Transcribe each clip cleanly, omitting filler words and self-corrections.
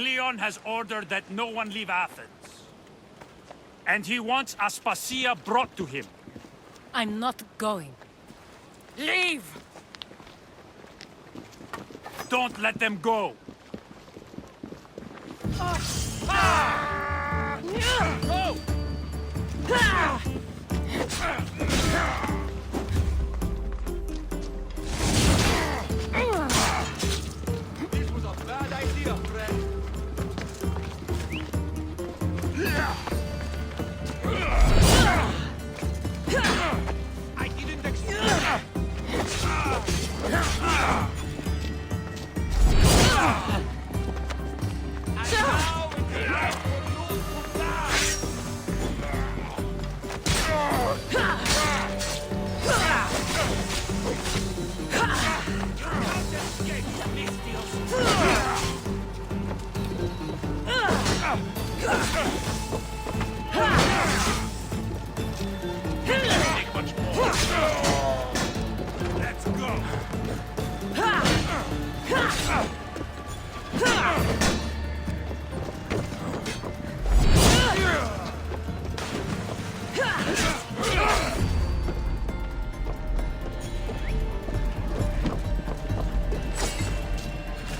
Cleon has ordered that no one leave Athens. And he wants Aspasia brought to him. I'm not going. Leave! Don't let them go! This was a bad idea, friend. I didn't expect. Let's go!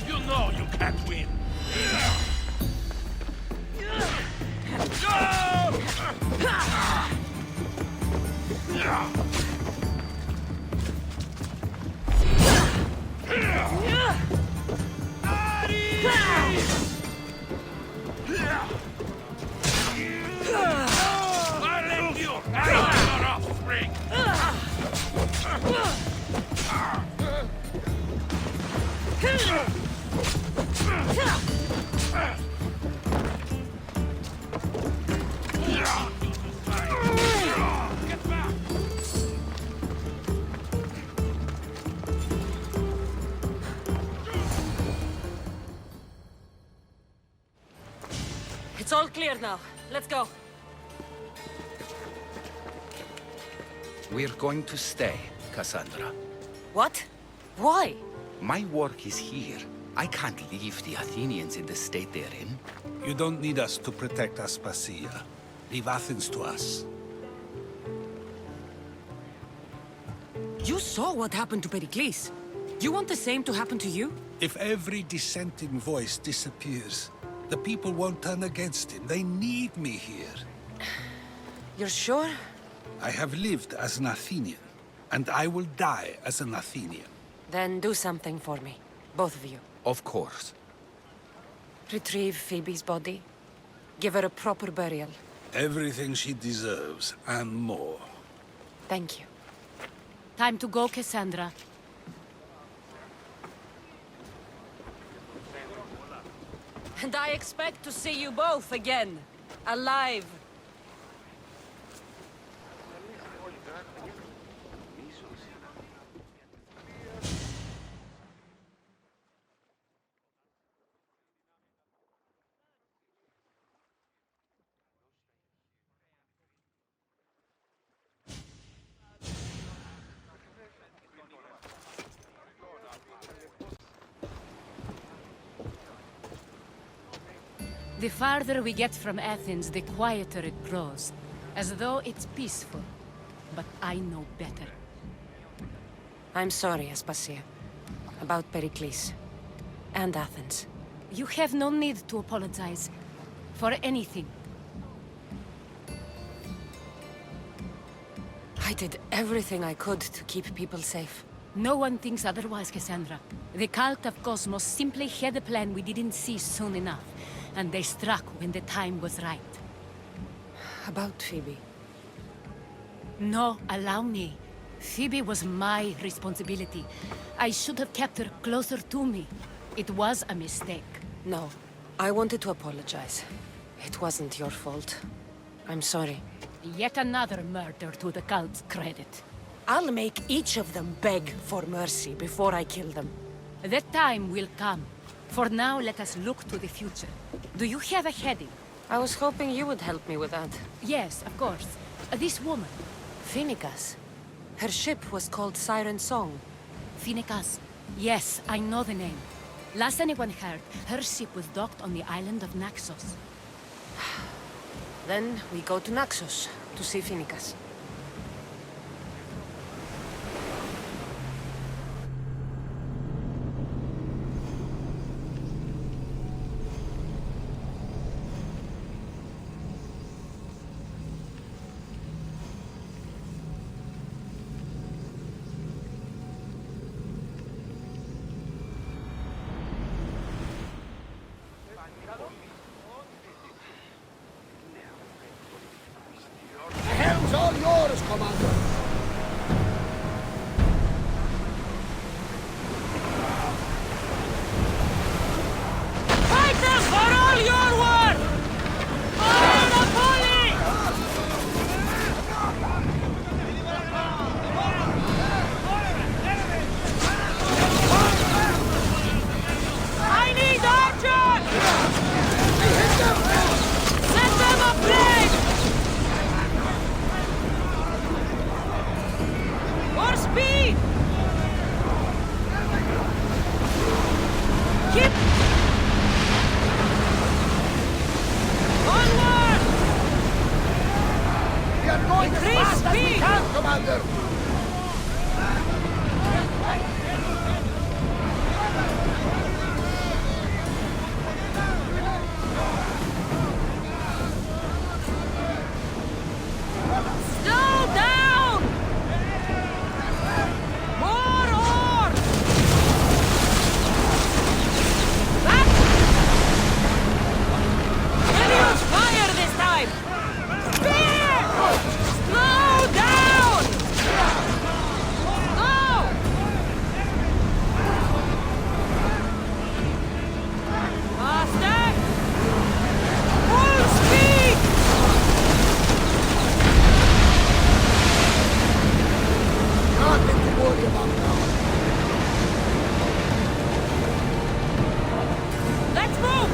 You know you can't win. I let you your offspring. Get back! It's all clear now. Let's go. We're going to stay, Cassandra. What? Why? My work is here. I can't leave the Athenians in the state they're in. You don't need us to protect Aspasia. Leave Athens to us. You saw what happened to Pericles. You want the same to happen to you? If every dissenting voice disappears, the people won't turn against him. They need me here. You're sure? I have lived as an Athenian, and I will die as an Athenian. Then do something for me. Both of you. Of course. Retrieve Phoebe's body. Give her a proper burial. Everything she deserves, and more. Thank you. Time to go, Cassandra. And I expect to see you both again. Alive. The farther we get from Athens, the quieter it grows. As though it's peaceful. But I know better. I'm sorry, Aspasia. About Pericles. And Athens. You have no need to apologize. For anything. I did everything I could to keep people safe. No one thinks otherwise, Cassandra. The cult of Cosmos simply had a plan we didn't see soon enough. And they struck when the time was right. About Phoebe. No, allow me. Phoebe was my responsibility. I should have kept her closer to me. It was a mistake. No. I wanted to apologize. It wasn't your fault. I'm sorry. Yet another murder to the cult's credit. I'll make each of them beg for mercy before I kill them. That time will come. For now, let us look to the future. Do you have a heading? I was hoping you would help me with that. Yes, of course. This woman, Phoenicas. Her ship was called Siren Song. Phoenicas. Yes, I know the name. Last anyone heard, her ship was docked on the island of Naxos. Then we go to Naxos to see Finicus. Helm's all yours, Commander. Fighters for all your work! For Napoli! I need archers! Set them ablaze! For speed! Keep onward! We are going as Increase fast as we speed! can, Commander. Slow down! More ore! Back! Will you fire this time? Speed! Slow down! Go! Faster! Full speed! Nothing to worry about now. Let's move!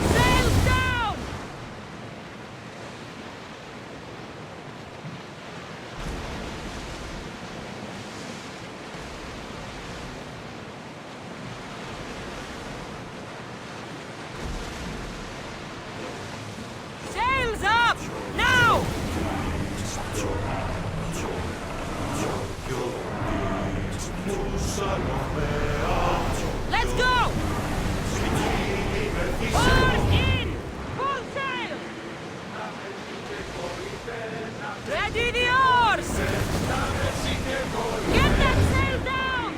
Sails down! Sails up! Now! Let's go! Oars in! Full sail! Ready the oars! Get that sail down!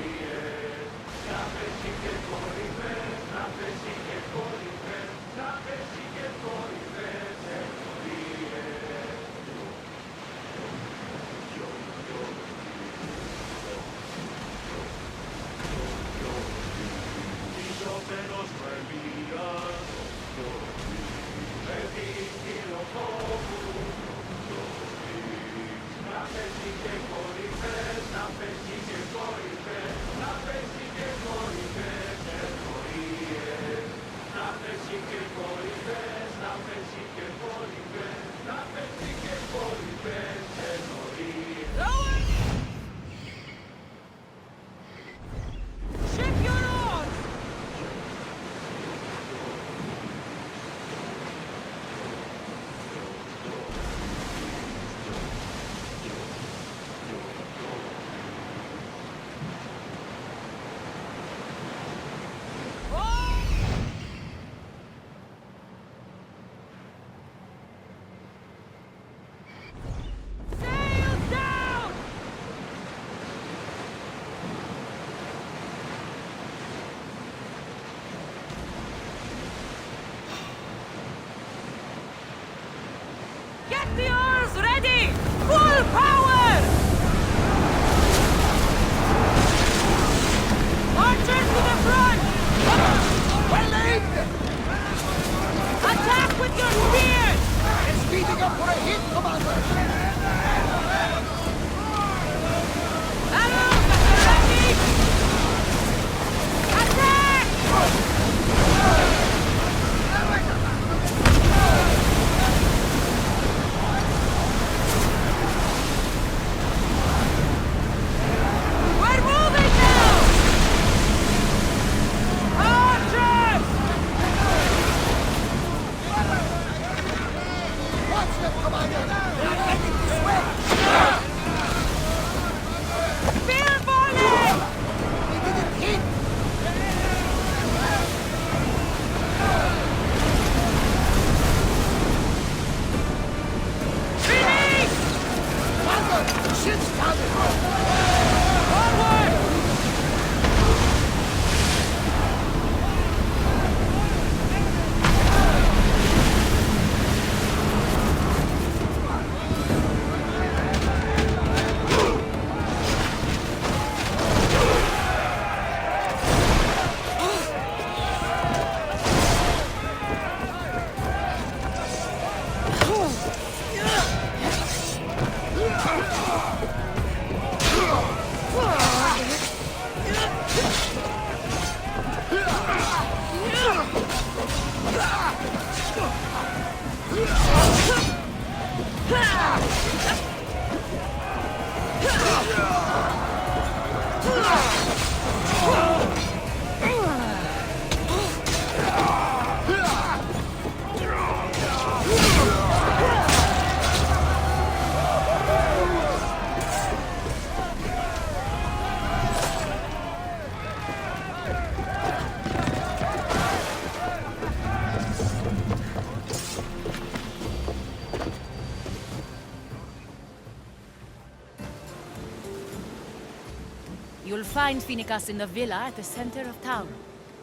You'll find Finicas in the villa at the center of town.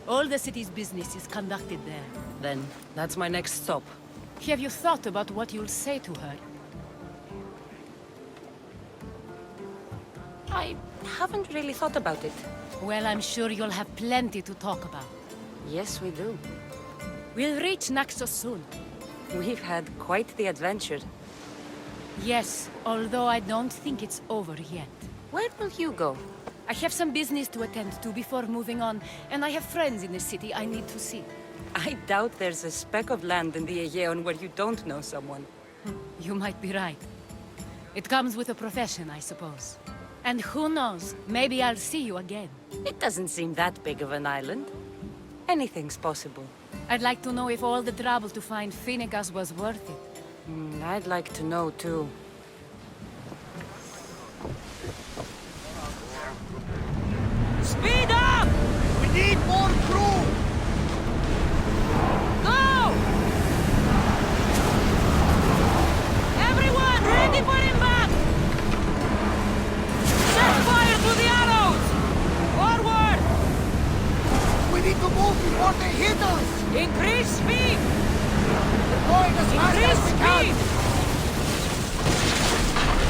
All the city's business is conducted there. Then, that's my next stop. Have you thought about what you'll say to her? I haven't really thought about it. Well, I'm sure you'll have plenty to talk about. Yes, we do. We'll reach Naxos soon. We've had quite the adventure. Yes, although I don't think it's over yet. Where will you go? I have some business to attend to before moving on, and I have friends in the city I need to see. I doubt there's a speck of land in the Aegean where you don't know someone. You might be right. It comes with a profession, I suppose. And who knows, maybe I'll see you again. It doesn't seem that big of an island. Anything's possible. I'd like to know if all the trouble to find Finicas was worth it. I'd like to know, too. Speed up! We need more crew! Go! Everyone, ready for impact! Set fire to the arrows! Forward! We need to move before they hit us! Increase speed! We're going as fast Increase as we can! speed!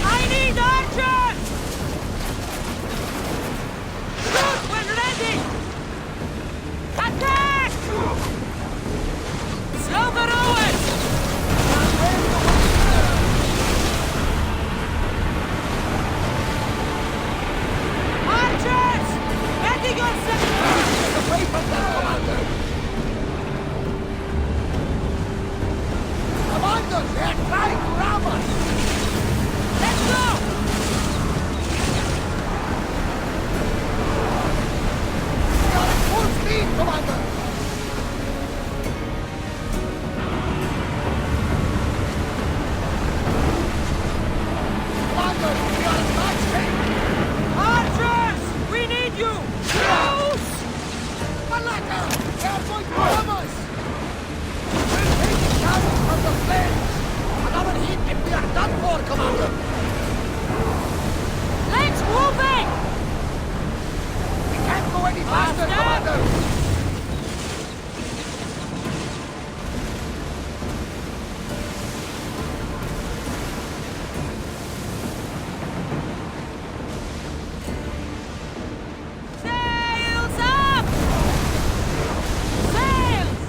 I need archers! Shoot when ready! Attack! Slow the rowers! Archers! Ready yourself! Get away from them, Commander! Commander, they're trying to ram us! Let's go! We are at full speed, Commander! Commander, we are at max speed! Archers! We need you! Close! Malaka! They are going to ram us! We're taking damage from the flames! Another hit and we are done for, Commander! Let's move it! We can't go any faster, Commander! Sails up! Sails!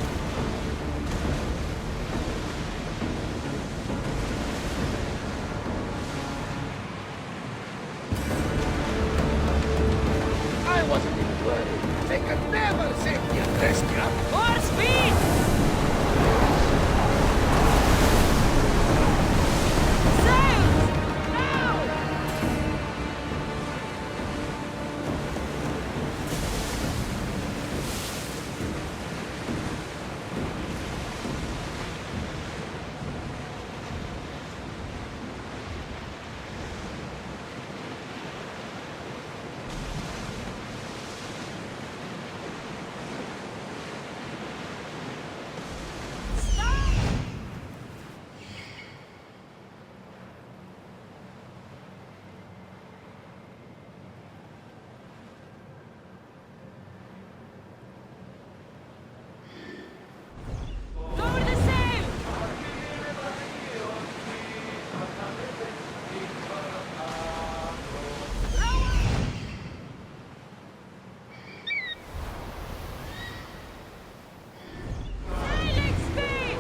I wasn't even worried. They could never save the Adrestia. More speed! Sails! Now! Lower the sail! Sailing speed!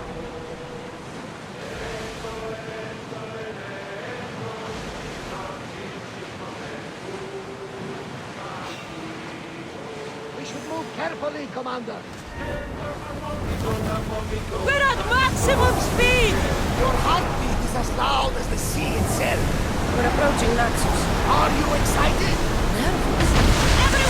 We should move carefully, Commander. We're at maximum speed! Your heartbeat is as loud as the sea itself. We're approaching Naxos. Are you excited? Nervous. Everyone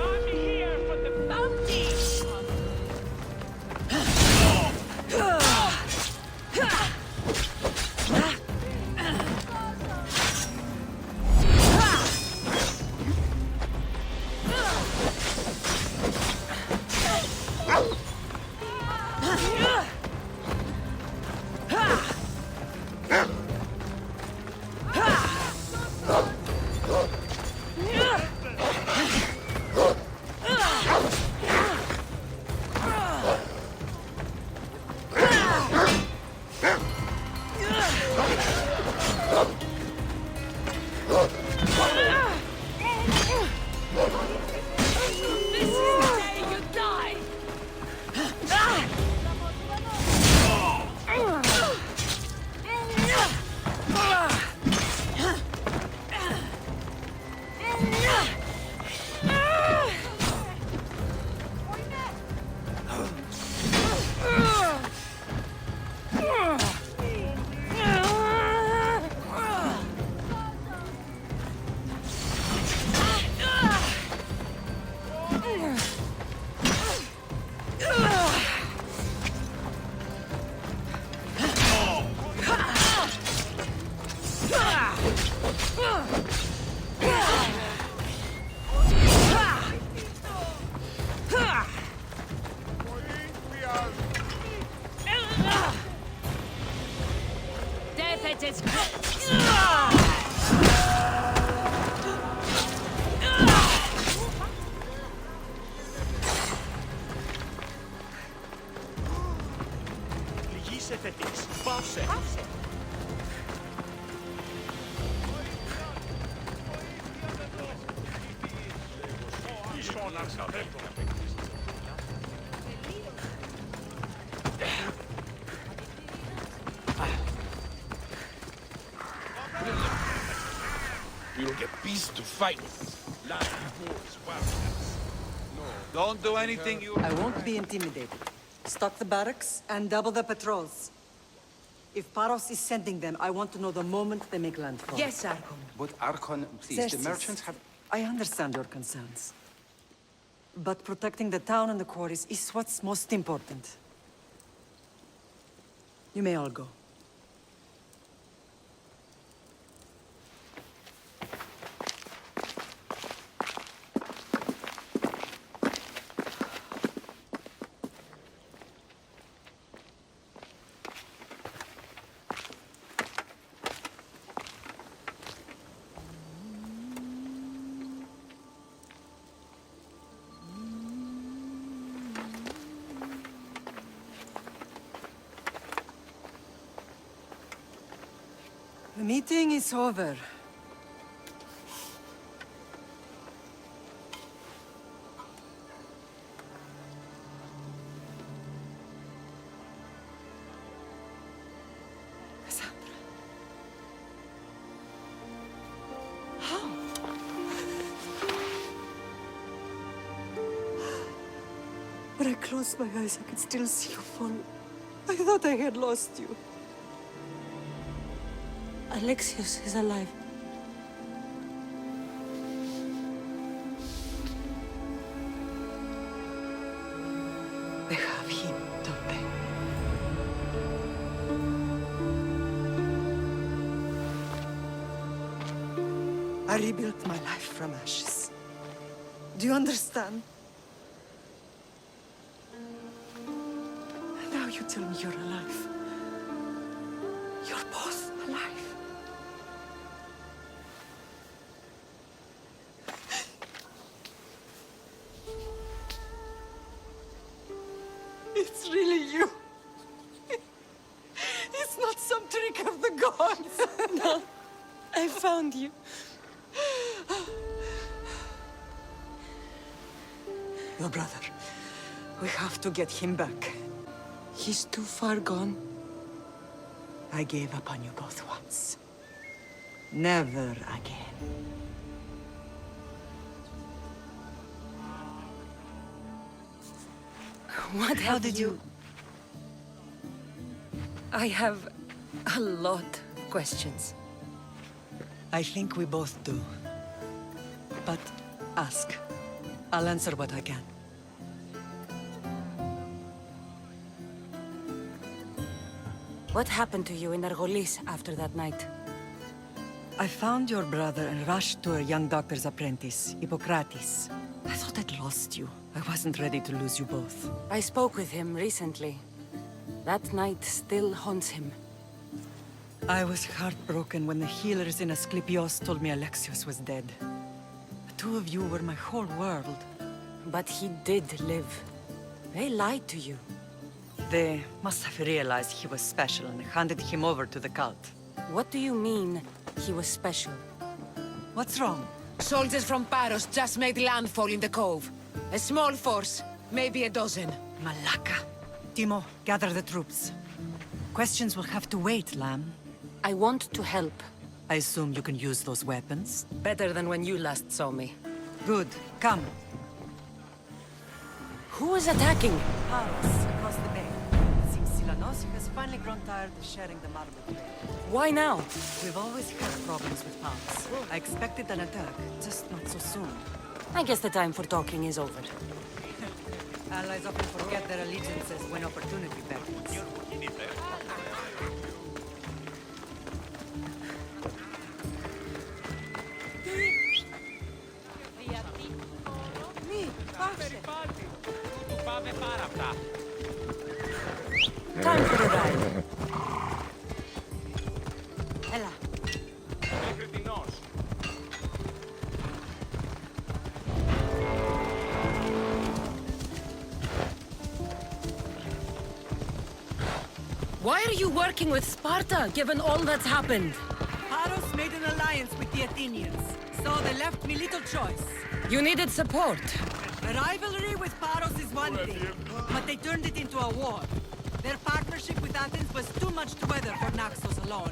I'm here for the bounty! This is the day you die! Death at its Λυγίσε θετής. Πάυσε. We will get beasts to fight. Don't do anything you... I won't be intimidated. Stock the barracks and double the patrols. If Paros is sending them, I want to know the moment they make landfall. Yes, Archon. But Archon, please, Xerxes, the merchants have... I understand your concerns. But protecting the town and the quarries is what's most important. You may all go. The meeting is over. Cassandra. How? When I closed my eyes, I could still see you fall. I thought I had lost you. Alexios is alive. They have him, don't they? I rebuilt my life from ashes. Do you understand? Now you tell me you're alive. You're both alive. It's really you. It's not some trick of the gods. No, I found you. Your brother. We have to get him back. He's too far gone. I gave up on you both once. Never again. What How have did you... I have a lot of questions. I think we both do. But ask. I'll answer what I can. What happened to you in Argolis after that night? I found your brother and rushed to a young doctor's apprentice, Hippocrates. I thought I'd lost you. I wasn't ready to lose you both. I spoke with him recently. That night still haunts him. I was heartbroken when the healers in Asclepios told me Alexios was dead. The two of you were my whole world. But he did live. They lied to you. They must have realized he was special and handed him over to the cult. What do you mean, he was special? What's wrong? Soldiers from Paros just made landfall in the cove. A small force, maybe a dozen. Malaka. Timo, gather the troops. Questions will have to wait, Lamb. I want to help. I assume you can use those weapons? Better than when you last saw me. Good. Come. Who is attacking? Paros, across the bay. Seems Silanos has finally grown tired of sharing the marble trail. Why now? We've always had problems with Paros. I expected an attack, just not so soon. I guess the time for talking is over. Allies often forget their allegiances when opportunity beckons. Time for a ride. Ella. Why are you working with Sparta, given all that's happened? Paros made an alliance with the Athenians, so they left me little choice. You needed support. A rivalry with Paros is one thing, but they turned it into a war. Their partnership with Athens was too much to weather for Naxos alone.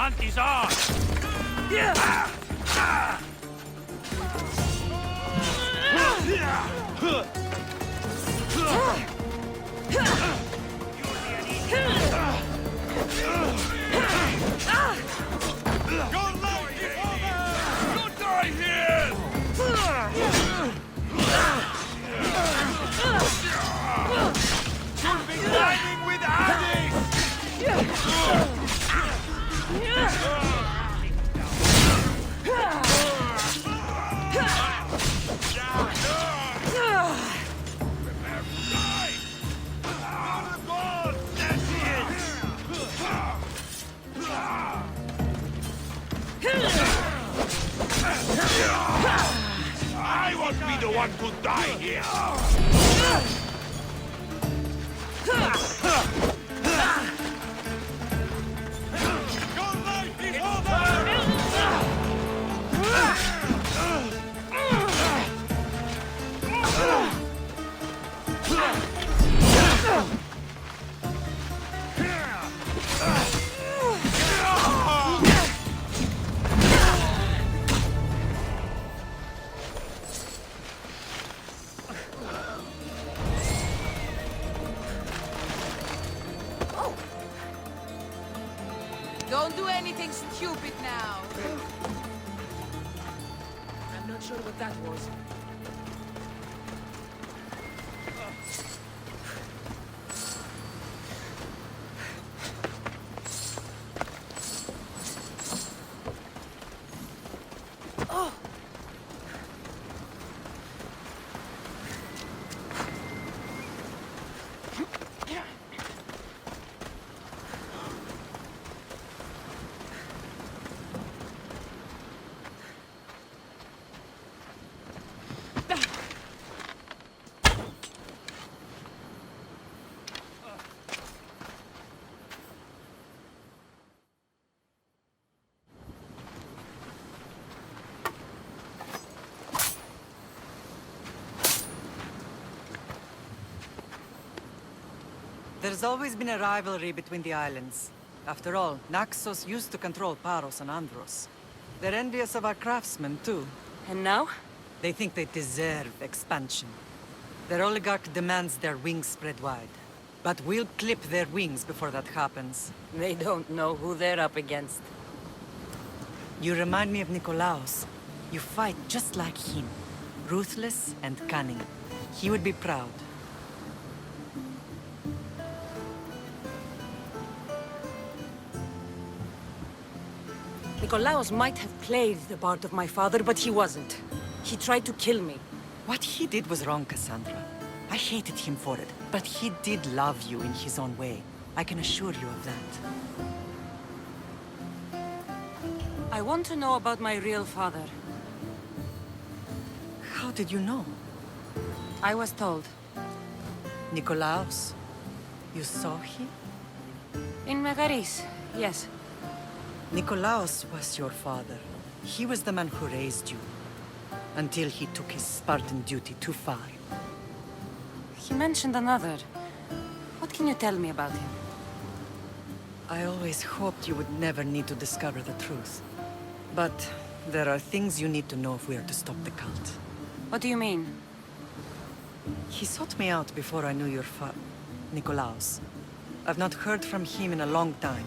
Hunt is on! I won't be the one to die here! something stupid now. I'm not sure what that was. There's always been a rivalry between the islands. After all, Naxos used to control Paros and Andros. They're envious of our craftsmen, too. And now? They think they deserve expansion. Their oligarch demands their wings spread wide. But we'll clip their wings before that happens. They don't know who they're up against. You remind me of Nikolaos. You fight just like him. Ruthless and cunning. He would be proud. Nikolaos might have played the part of my father, but he wasn't. He tried to kill me. What he did was wrong, Cassandra. I hated him for it, but he did love you in his own way. I can assure you of that. I want to know about my real father. How did you know? I was told. Nikolaos? You saw him? In Megaris, yes. Nikolaos was your father. He was the man who raised you. Until he took his Spartan duty too far. He mentioned another. What can you tell me about him? I always hoped you would never need to discover the truth. But there are things you need to know if we are to stop the cult. What do you mean? He sought me out before I knew your Nikolaos. I've not heard from him in a long time.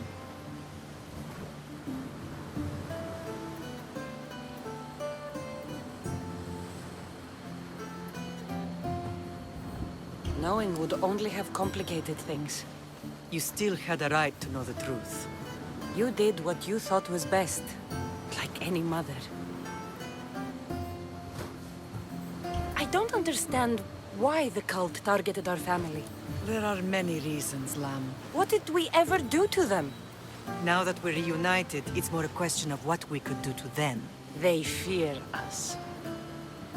Knowing would only have complicated things. You still had a right to know the truth. You did what you thought was best. Like any mother. I don't understand why the cult targeted our family. There are many reasons, Lam. What did we ever do to them? Now that we're reunited, it's more a question of what we could do to them. They fear us.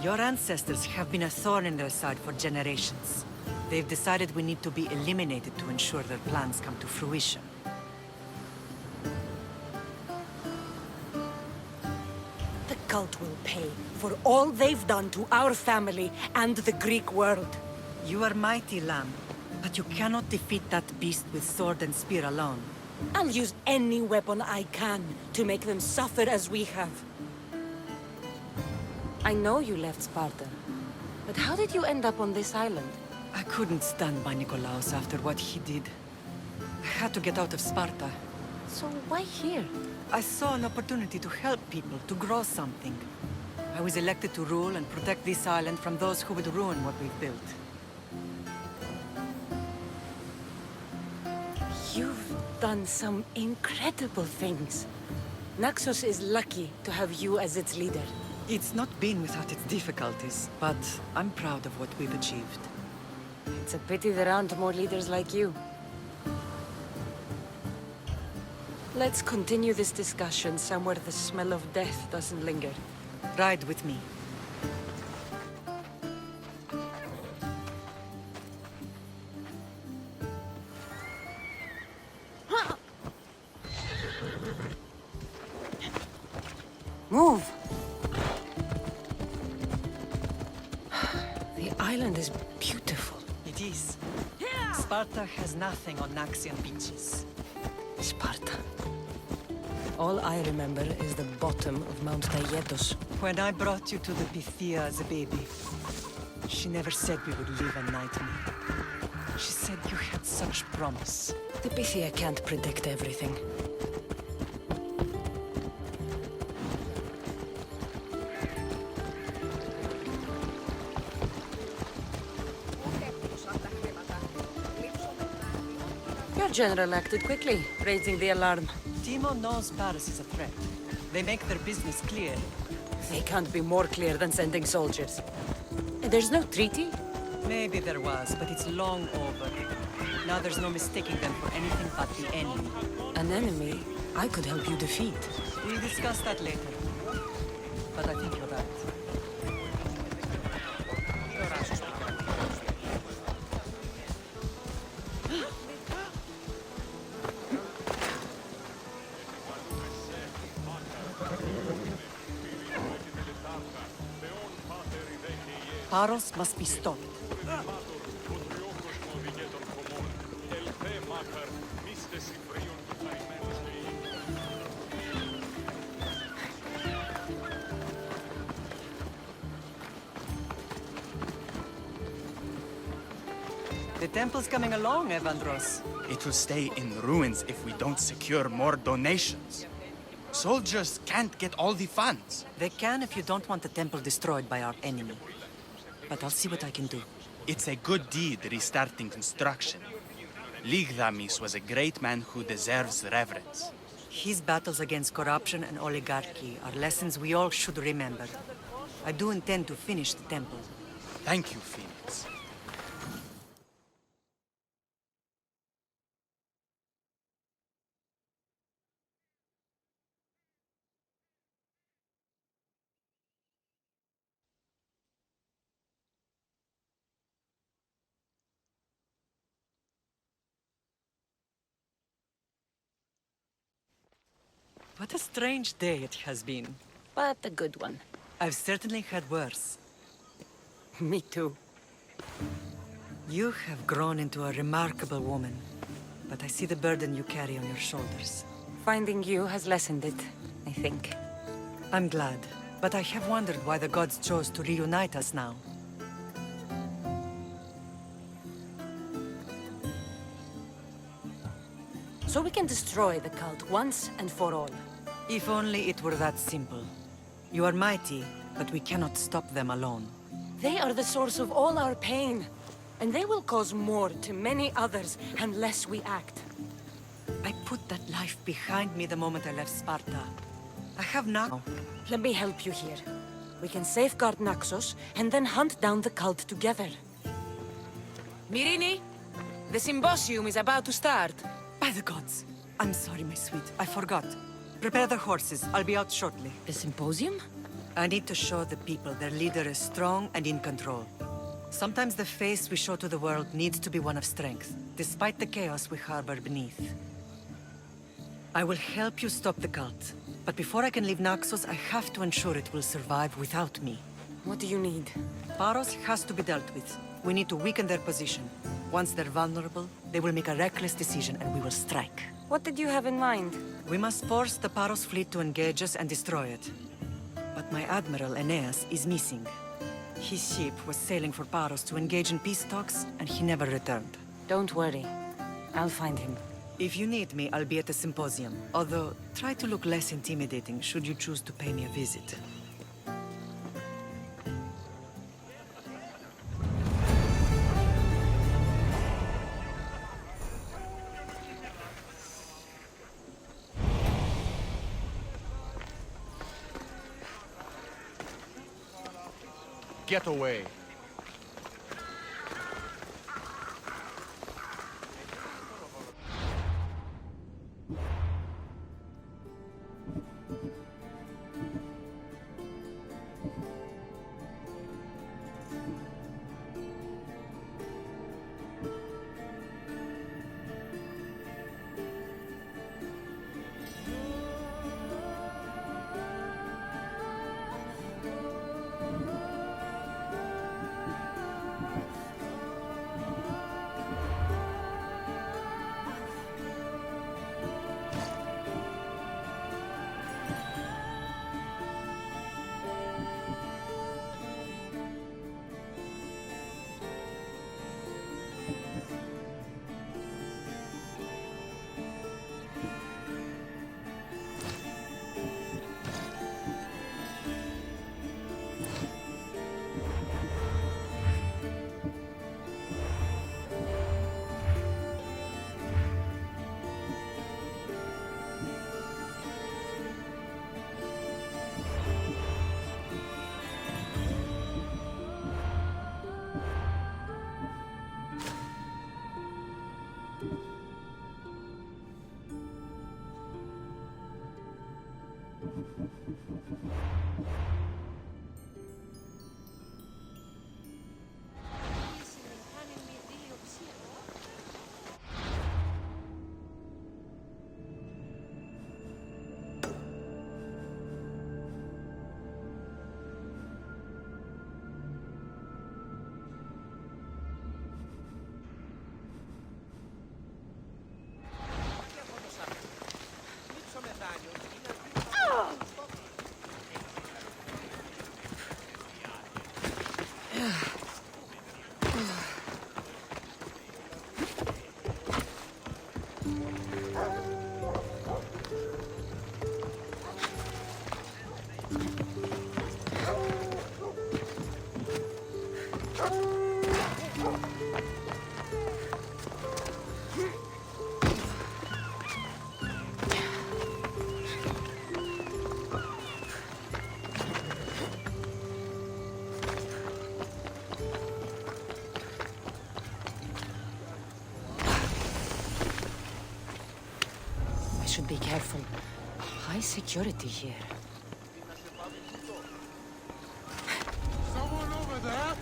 Your ancestors have been a thorn in their side for generations. They've decided we need to be eliminated to ensure their plans come to fruition. The cult will pay for all they've done to our family and the Greek world. You are mighty, Lam, but you cannot defeat that beast with sword and spear alone. I'll use any weapon I can to make them suffer as we have. I know you left Sparta, but how did you end up on this island? I couldn't stand by Nikolaos after what he did. I had to get out of Sparta. So why here? I saw an opportunity to help people, to grow something. I was elected to rule and protect this island from those who would ruin what we've built. You've done some incredible things. Naxos is lucky to have you as its leader. It's not been without its difficulties, but I'm proud of what we've achieved. It's a pity there aren't more leaders like you. Let's continue this discussion somewhere the smell of death doesn't linger. Ride with me. Move! The island is beautiful. It is. Sparta has nothing on Naxian beaches. Sparta. All I remember is the bottom of Mount Taygetos. When I brought you to the Pythia as a baby, she never said we would live a nightmare. She said you had such promise. The Pythia can't predict everything. Your general acted quickly, raising the alarm. Timo knows Paris is a threat. They make their business clear. They can't be more clear than sending soldiers. There's no treaty? Maybe there was, but it's long over. Now there's no mistaking them for anything but the enemy. An enemy I could help you defeat. We'll discuss that later. But I think you're right. Paros must be stopped. The temple's coming along, Evandros. It will stay in ruins if we don't secure more donations. Soldiers can't get all the funds. They can if you don't want the temple destroyed by our enemy. But I'll see what I can do. It's a good deed restarting construction. Ligdamis was a great man who deserves reverence. His battles against corruption and oligarchy are lessons we all should remember. I do intend to finish the temple. Thank you, Phoenix. What a strange day it has been. But a good one. I've certainly had worse. Me too. You have grown into a remarkable woman. But I see the burden you carry on your shoulders. Finding you has lessened it, I think. I'm glad. But I have wondered why the gods chose to reunite us now. So we can destroy the cult once and for all. If only it were that simple. You are mighty, but we cannot stop them alone. They are the source of all our pain. And they will cause more to many others unless we act. I put that life behind me the moment I left Sparta. I have now. Let me help you here. We can safeguard Naxos and then hunt down the cult together. Myrrine, the symposium is about to start. By the gods. I'm sorry, my sweet. I forgot. Prepare the horses. I'll be out shortly. The symposium? I need to show the people their leader is strong and in control. Sometimes the face we show to the world needs to be one of strength, despite the chaos we harbor beneath. I will help you stop the cult. But before I can leave Naxos, I have to ensure it will survive without me. What do you need? Paros has to be dealt with. We need to weaken their position. Once they're vulnerable, they will make a reckless decision and we will strike. What did you have in mind? We must force the Paros fleet to engage us and destroy it. But my admiral, Aeneas, is missing. His ship was sailing for Paros to engage in peace talks, and he never returned. Don't worry. I'll find him. If you need me, I'll be at the symposium. Although, try to look less intimidating should you choose to pay me a visit. Get away. I should be careful. High security here. Someone over there?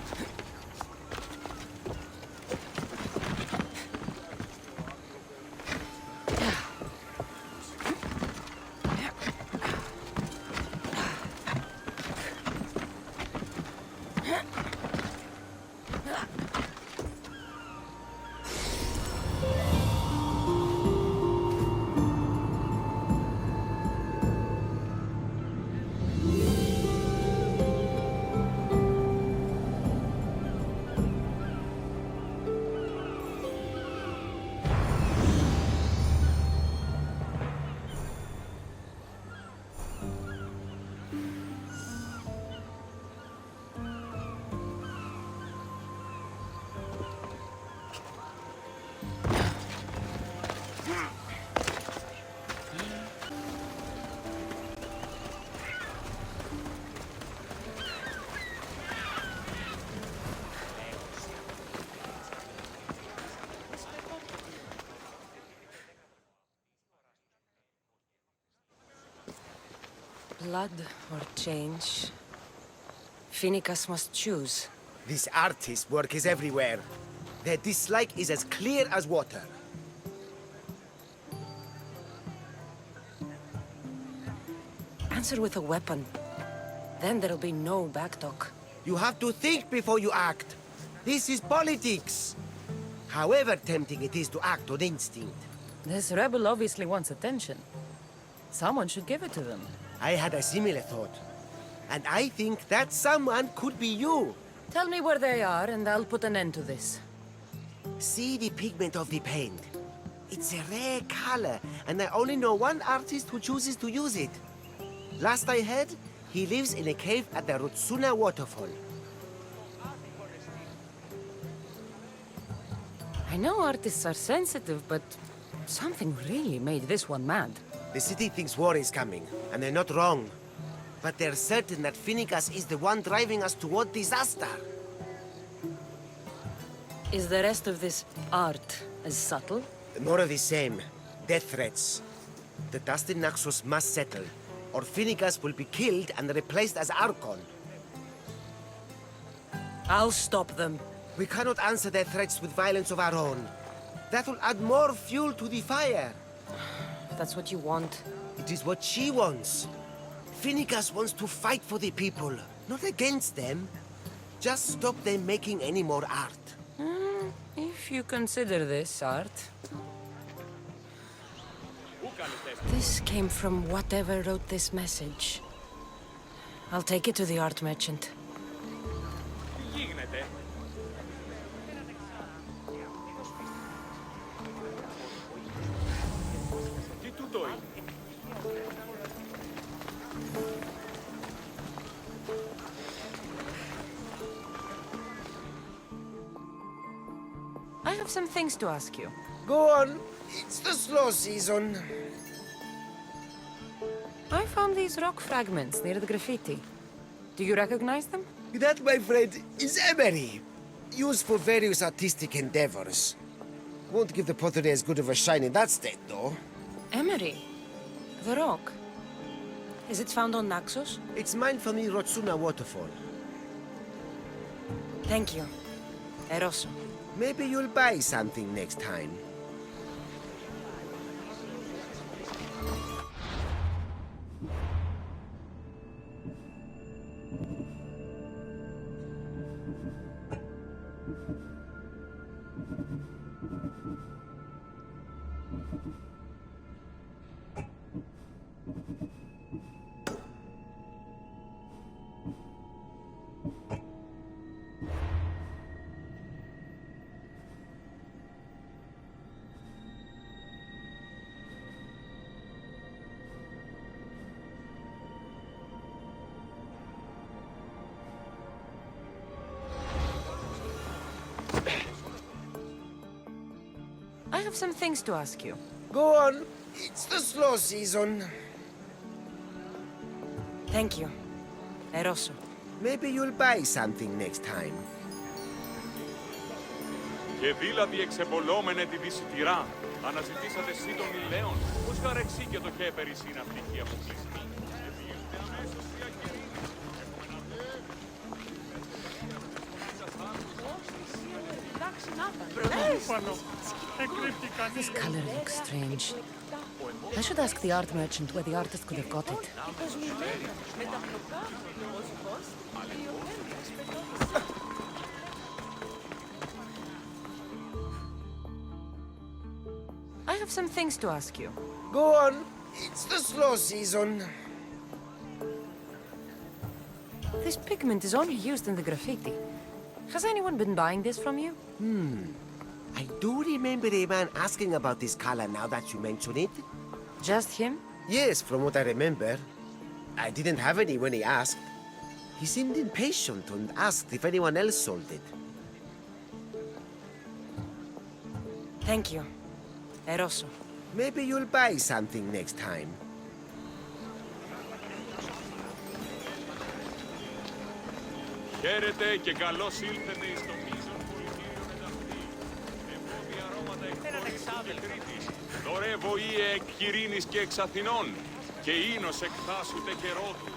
Blood or change? Finicus must choose. This artist's work is everywhere. Their dislike is as clear as water. Answer with a weapon. Then there'll be no backtalk. You have to think before you act. This is politics. However tempting it is to act on instinct. This rebel obviously wants attention. Someone should give it to them. I had a similar thought. And I think that someone could be you. Tell me where they are, and I'll put an end to this. See the pigment of the paint. It's a rare color, and I only know one artist who chooses to use it. Last I heard, he lives in a cave at the Rotsuna waterfall. I know artists are sensitive, but something really made this one mad. The city thinks war is coming, and they're not wrong. But they're certain that Finicus is the one driving us toward disaster. Is the rest of this art as subtle? More of the same. Death threats. The dust in Naxos must settle, or Finicus will be killed and replaced as Archon. I'll stop them. We cannot answer their threats with violence of our own. That will add more fuel to the fire. If that's what you want. It is what she wants. Finicus wants to fight for the people, not against them. Just stop them making any more art. If you consider this art. This came from whatever wrote this message. I'll take it to the art merchant. I have some things to ask you. Go on. It's the slow season. I found these rock fragments near the graffiti. Do you recognize them? That, my friend, is emery. Used for various artistic endeavors. Won't give the pottery as good of a shine in that state, though. Emery? The rock? Is it found on Naxos? It's mined from the Rotsuna waterfall. Thank you. Eroso. Maybe you'll buy something next time. I have some things to ask you. Go on. It's the slow season. Thank you. Eroso. Maybe you'll buy something next time. Και δήλατη εξεπολόμενε τη δυσιτηρά. Αναζητήσατε εσύ των ηλαίων. Πώς γαρεξή και το χέπερι είναι αυτική αποκλεισμή. This color looks strange. I should ask the art merchant where the artist could have got it. I have some things to ask you. Go on. It's the slow season. This pigment is only used in the graffiti. Has anyone been buying this from you? I do remember a man asking about this color now that you mention it. Just him? Yes, from what I remember. I didn't have any when he asked. He seemed impatient and asked if anyone else sold it. Thank you. Eroso. Maybe you'll buy something next time. Χαίρετε και καλώς ήλθετε εις το μείζον πολιτήριο μεταυτή. Εμπόδια αρώματα εκπορήσεων και Κρήτης. Δωρε βοήε εκ Κυρίνης και εξ Αθηνών. Και ίνος εκ Θάσου τε Καιρότου.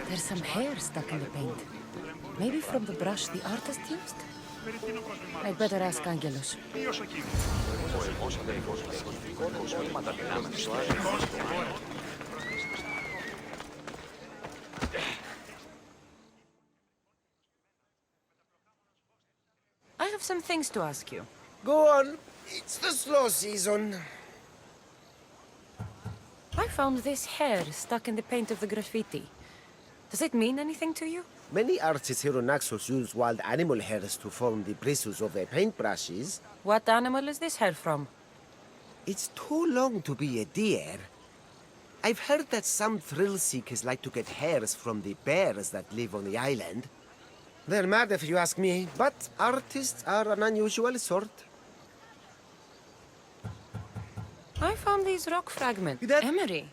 There's some hair stuck in the paint. Maybe from the brush the artist used? I'd better ask Angelos. I have some things to ask you. Go on. It's the slow season. I found this hair stuck in the paint of the graffiti. Does it mean anything to you? Many artists here on Naxos use wild animal hairs to form the bristles of their paintbrushes. What animal is this hair from? It's too long to be a deer. I've heard that some thrill seekers like to get hairs from the bears that live on the island. They're mad if you ask me, but artists are an unusual sort. I found these rock fragments. That- Emery.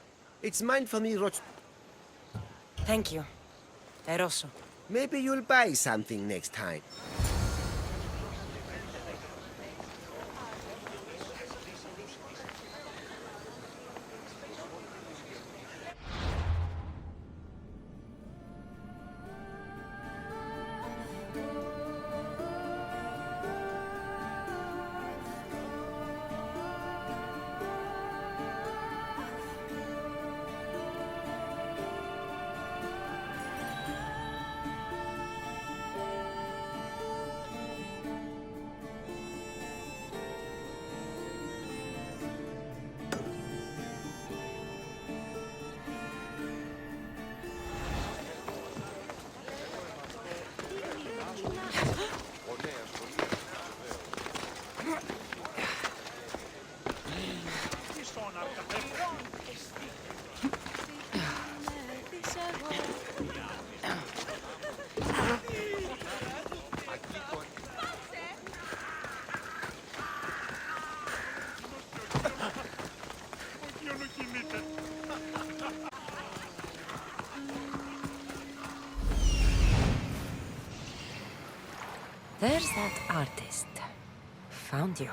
It's mine for me, Roch. Thank you. Eroso. Maybe you'll buy something next time. There's that artist. Found you.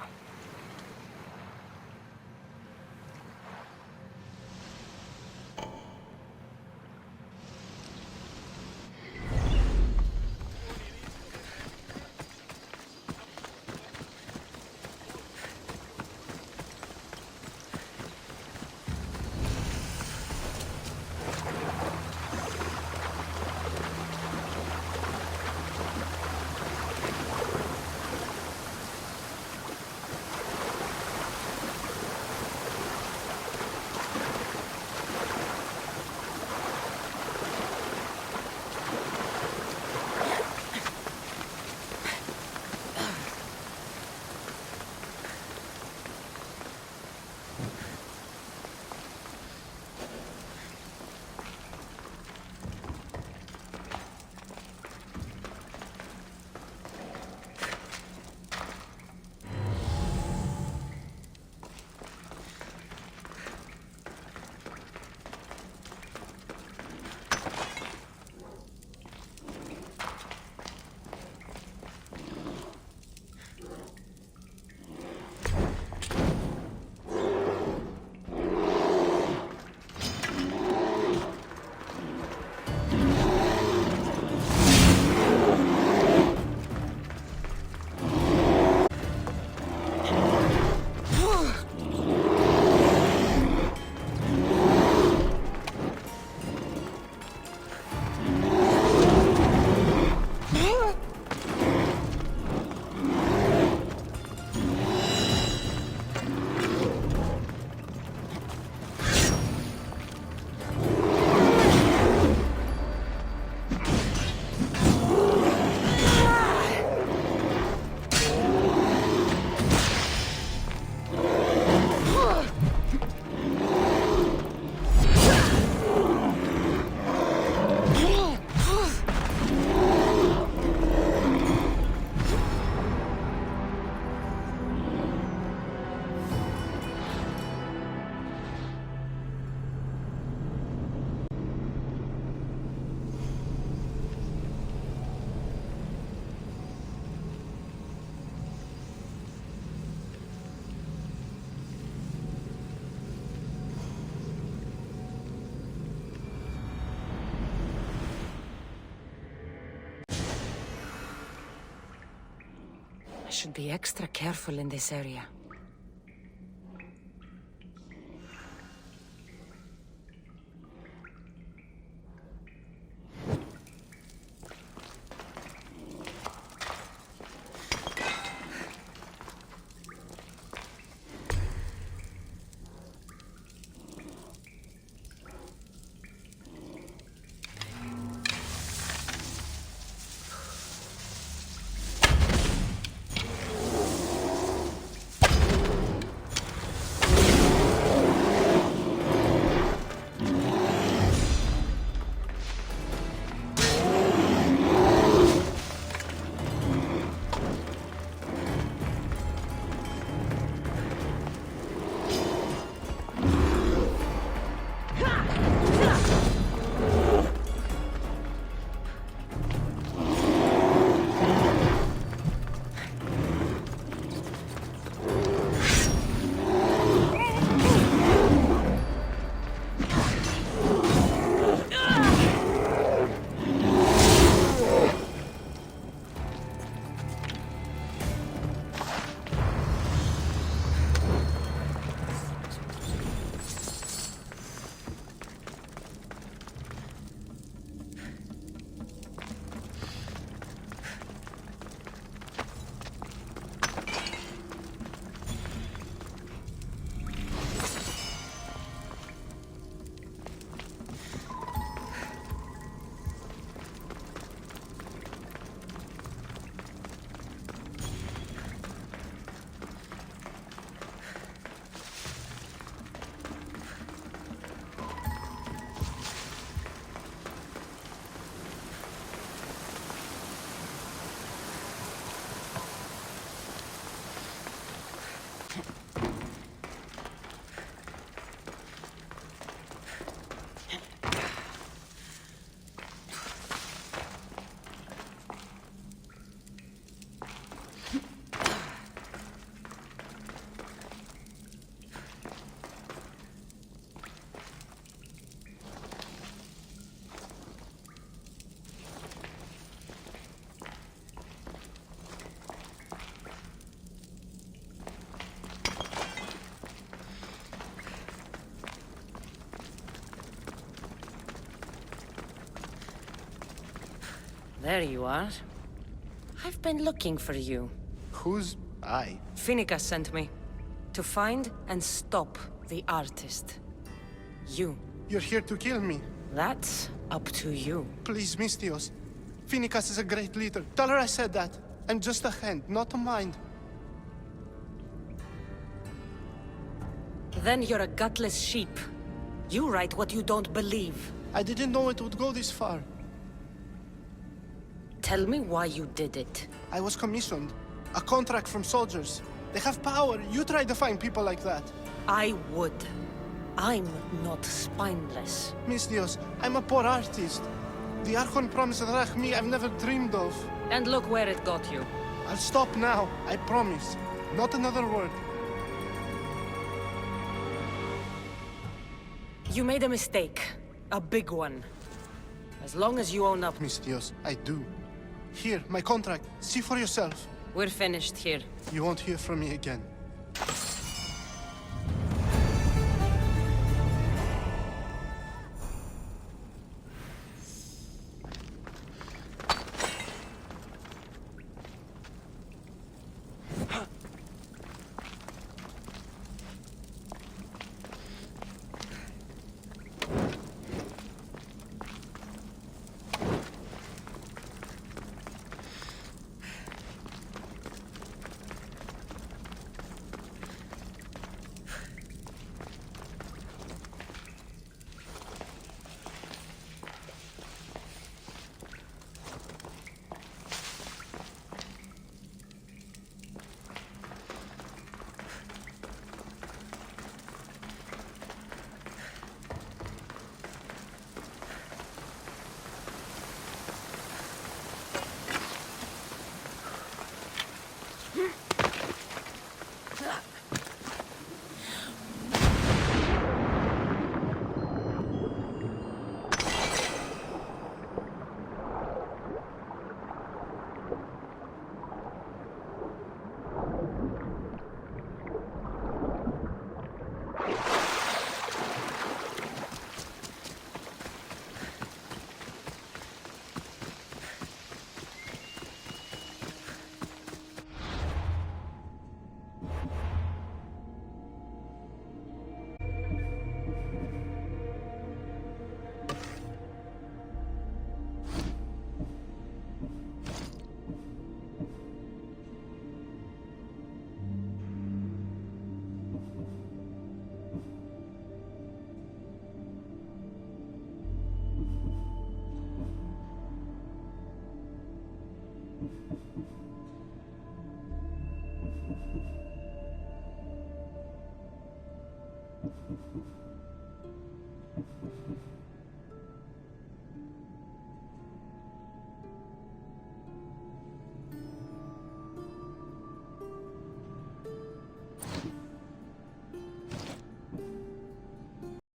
Should be extra careful in this area. There you are. I've been looking for you. Who's I? Finicus sent me. To find and stop the artist. You. You're here to kill me. That's up to you. Please, Misthios. Finicus is a great leader. Tell her I said that. I'm just a hand, not a mind. Then you're a gutless sheep. You write what you don't believe. I didn't know it would go this far. Tell me why you did it. I was commissioned. A contract from soldiers. They have power. You try to find people like that. I would. I'm not spineless. Misthios, I'm a poor artist. The Archon promised Rachmi I've never dreamed of. And look where it got you. I'll stop now, I promise. Not another word. You made a mistake. A big one. As long as you own up. Misthios, I do. Here, my contract. See for yourself. We're finished here. You won't hear from me again.